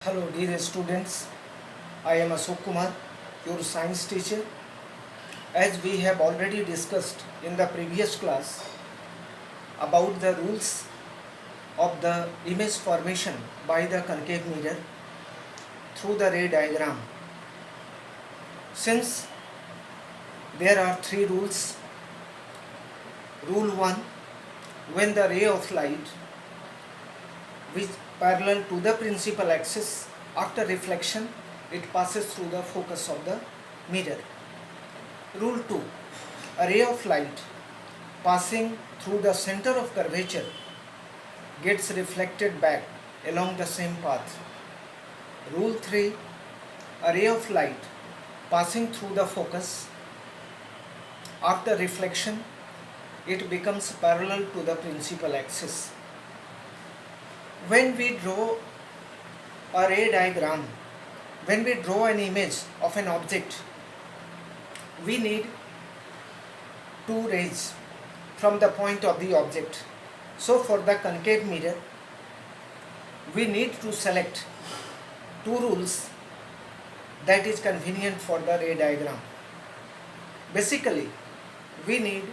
Hello dear students, I am Ashok Kumar, your science teacher. As we have already discussed in the previous class about the rules of the image formation by the concave mirror through the ray diagram. Since there are three rules, rule 1, when the ray of light which parallel to the principal axis after reflection it passes through the focus of the mirror. Rule 2, a ray of light passing through the center of curvature gets reflected back along the same path. Rule 3, a ray of light passing through the focus after reflection it becomes parallel to the principal axis. When we draw a ray diagram, when we draw an image of an object, we need two rays from the point of the object. So for the concave mirror, we need to select two rules that is convenient for the ray diagram. Basically, we need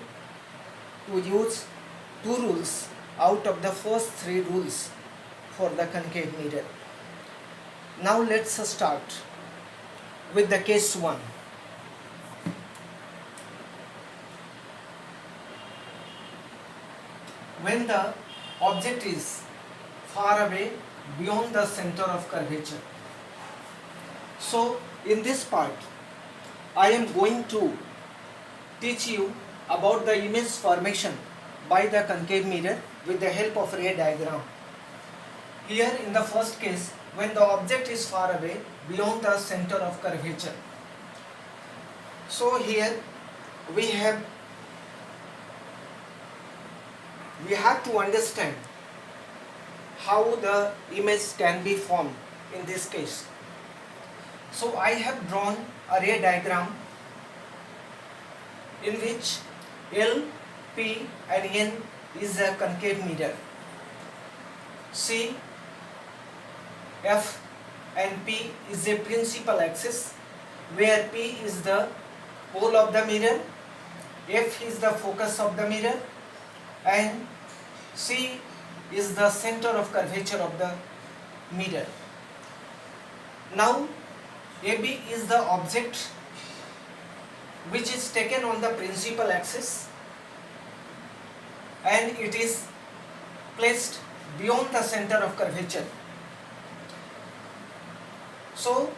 to use two rules out of the first three rules for the concave mirror. Now let's start with the case 1. When the object is far away beyond the center of curvature. So in this part, I am going to teach you about the image formation by the concave mirror with the help of ray diagram. Here in the first case, when the object is far away beyond the center of curvature. So here we have to understand how the image can be formed in this case. So I have drawn a ray diagram in which L, P and N is a concave mirror. C, F and P is a principal axis where P is the pole of the mirror, F is the focus of the mirror and C is the center of curvature of the mirror. Now AB is the object which is taken on the principal axis and it is placed beyond the center of curvature. So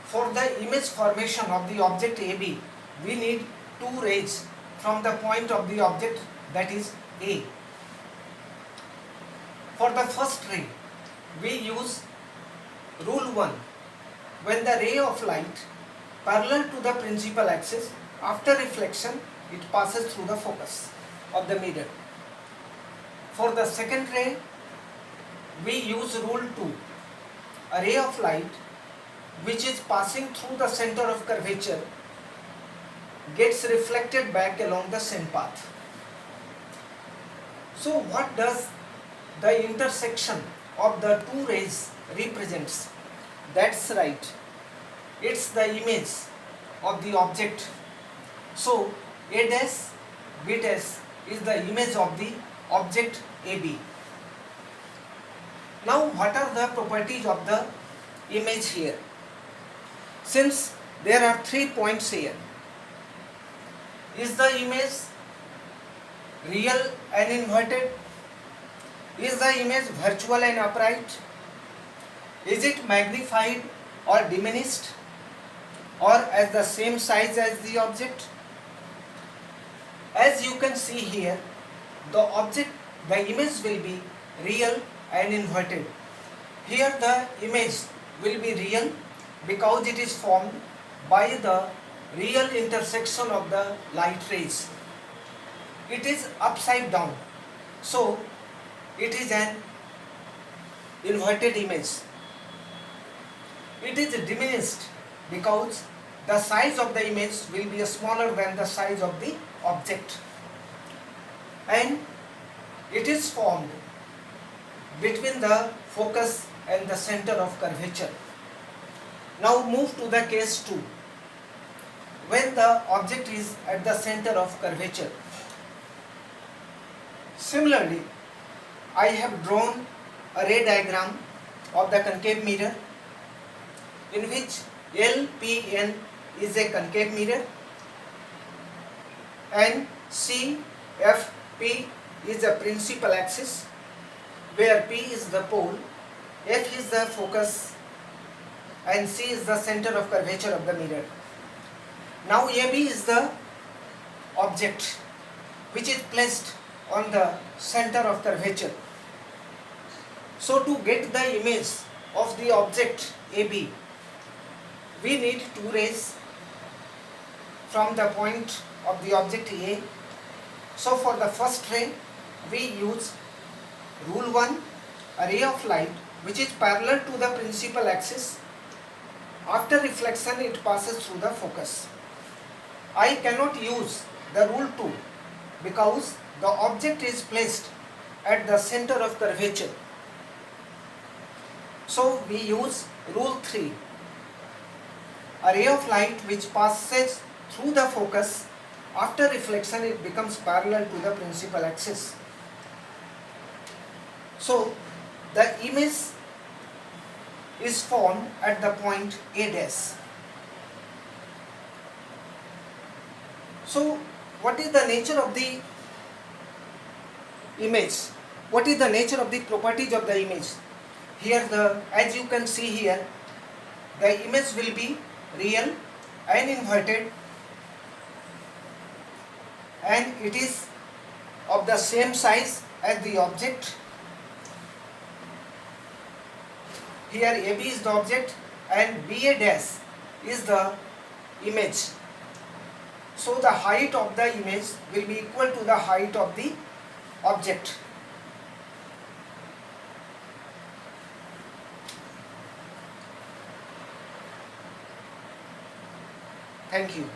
for the image formation of the object AB, we need two rays from the point of the object, that is A. For the first ray, we use rule 1. When the ray of light parallel to the principal axis, after reflection, it passes through the focus of the mirror. For the second ray, we use rule 2. A ray of light which is passing through the center of curvature gets reflected back along the same path. So what does the intersection of the two rays represents? That's right, it's the image of the object. So A dash, B dash is the image of the object AB. Now what are the properties of the image here? Since there are 3 points here, is the image real and inverted? Is the image virtual and upright? Is it magnified or diminished or as the same size as the object? As you can see here, the image will be real and inverted. Here the image will be real because it is formed by the real intersection of the light rays. It is upside down, so it is an inverted image. It is diminished because the size of the image will be smaller than the size of the object, and it is formed between the focus and the center of curvature. Now move to the case 2, when the object is at the center of curvature. Similarly, I have drawn a ray diagram of the concave mirror in which LPN is a concave mirror and CFP is the principal axis, where P is the pole, F is the focus and C is the center of curvature of the mirror. Now AB is the object which is placed on the center of curvature. So to get the image of the object AB, we need two rays from the point of the object A. So for the first ray, we use rule 1, a ray of light which is parallel to the principal axis. After reflection, it passes through the focus. I cannot use the rule 2 because the object is placed at the center of curvature. So we use rule 3, a ray of light which passes through the focus. After reflection, it becomes parallel to the principal axis. So the image is formed at the point A dash. So what is the nature of the image? What is the nature of the properties of the image? Here, as you can see here, the image will be real and inverted, and it is of the same size as the object. Here AB is the object and BA dash is the image. So the height of the image will be equal to the height of the object. Thank you.